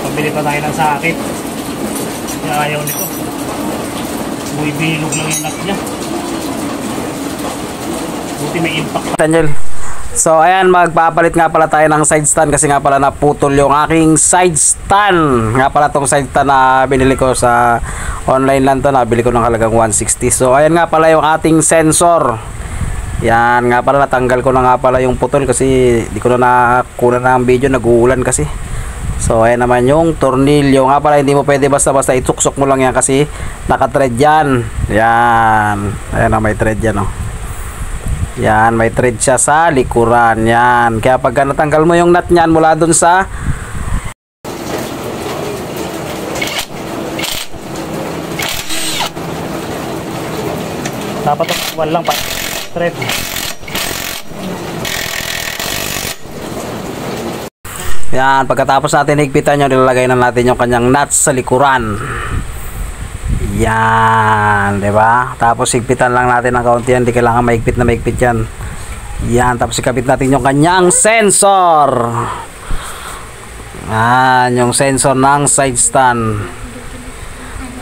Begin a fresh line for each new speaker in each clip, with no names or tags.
Pabili pa tayo ng sakit. Kaya ayaw nito. Buibilog lang yung nut niya. Buti may impact.
Daniel. So ayan, magpapalit nga pala tayo ng side stand kasi nga pala naputol yung aking side stand. Nga pala tong side stand na binili ko sa online lang to, nabili ko ng halagang 160. So ayan nga pala yung ating sensor. Yan nga pala, natanggal ko na nga pala yung putol kasi di ko na nakuha na ang video, nag-uulan kasi. So ayan naman yung tornilyo. Nga pala, hindi mo pwede basta-basta ituksok mo lang yan kasi naka-thread yan. Yan. Ayan na, may thread yan, oh. Yan, may thread siya sa likuran. Yan. Kaya pagka natanggal mo yung nut niyan mula dun sa
dapat walang pa thread.
yan, pagkatapos natin higpitan yun, nilalagay na natin yung kanyang nuts sa likuran. Yan, di ba? Tapos higpitan lang natin ng kaunti yan, hindi kailangan maigpit na maigpit yan. Yan, tapos ikabit natin yung kanyang sensor. Yan, yung sensor ng side stand.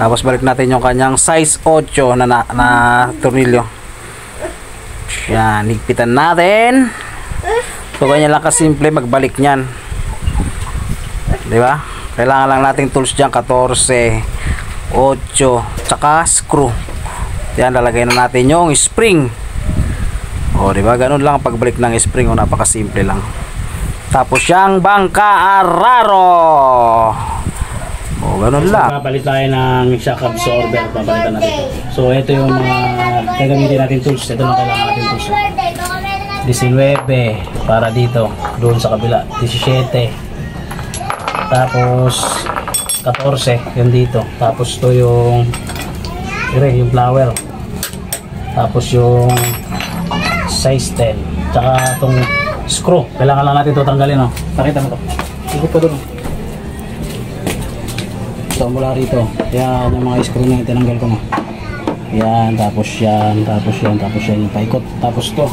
Tapos balik natin yung kanyang size 8 na tornilyo. Yan, higpitan natin. So ganyan lang kasimple magbalik niyan. Di ba? Kailangan lang nating tools diyan, 14, 8, tsaka screw. Yan, lalagay na natin yung spring. O, di ba? Ganun lang pagbalik ng spring. O, napakasimple lang. Tapos yung bangka araro. O, ganun lang.
Papalit tayo ng shock absorber. Papalitan natin ito. So, ito yung mga gagamitin natin tools. Ito na kailangan natin tools. 19 para dito. Doon sa kabila. 17. Tapos 14 yun dito. Tapos to yung flower. Tapos yung size 10. Tsaka itong screw. Kailangan lang natin ito tanggalin. Pakita mo ito. Ikot pa doon. Ito mula rito. Yan yung mga screw na tinanggal ko na. Yan. Tapos yan. Tapos yan. Tapos yan yung paikot. Tapos to.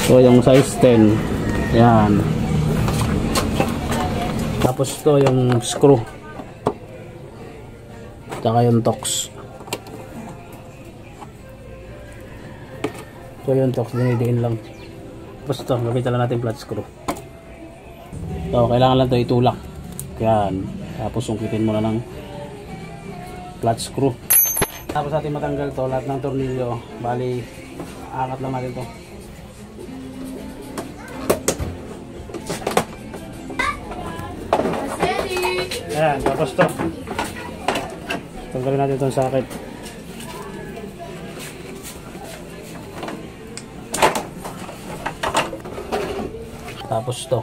So yung size 10. Yan. Tapos to yung screw. Tsaka yung tox. Ito yung tox, dinidiin lang. Tapos ito, gamitan lang natin flat screw. Ito, kailangan lang ito itulak. Yan. Tapos sungkitin mo na ng flat screw. Tapos natin matanggal to lahat ng tornilyo. Bali, angat lang natin to. Ayan, tapos to tanggalin natin itong sakit. Tapos to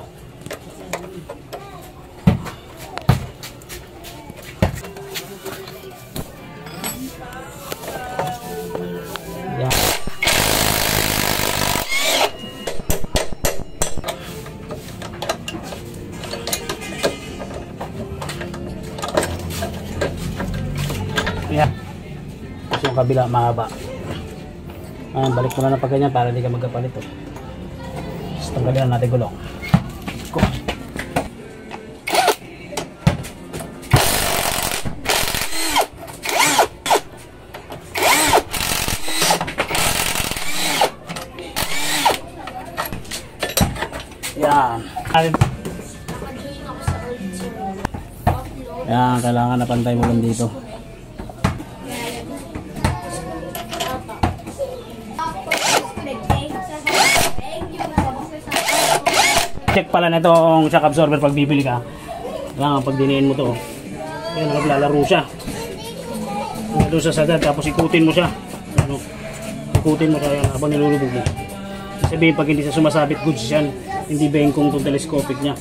yan. Yan. Tapos yung kabila mahaba. Ayan, balik mo na ng pagganyan para hindi ka magkapalit. Tapos tanggalin na natin gulong. Yan. Yan, kailangan na pantay mo lang dito. Check pala na itong shock absorber pag bibili ka. Kailangan pag diniin mo to. Ayan, maglalaro siya. Doon sa sagad, tapos ikutin mo siya. Ano, ikutin mo siya yan habang nilulubog mo. Sabihin pag hindi siya sumasabit, goods yan. Hindi bengkong itong telescopic niya.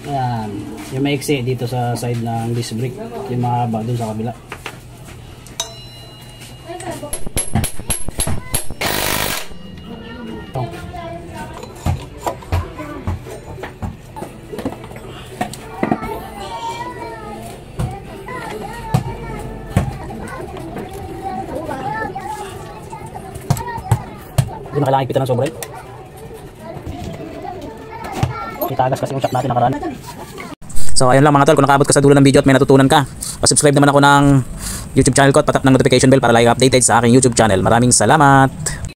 Ayan, yung maiksi dito sa side ng disc brake, yung mahaba dun sa kabila. Hindi na kailangan ipitan ng sobra. Itagas kasi yung shock natin nakaraan.
So ayun lang mga tol, kung nakaabot ka sa dulo ng video at may natutunan ka, subscribe naman ako ng YouTube channel ko at patap ng notification bell para lagi updated sa aking YouTube channel. Maraming salamat!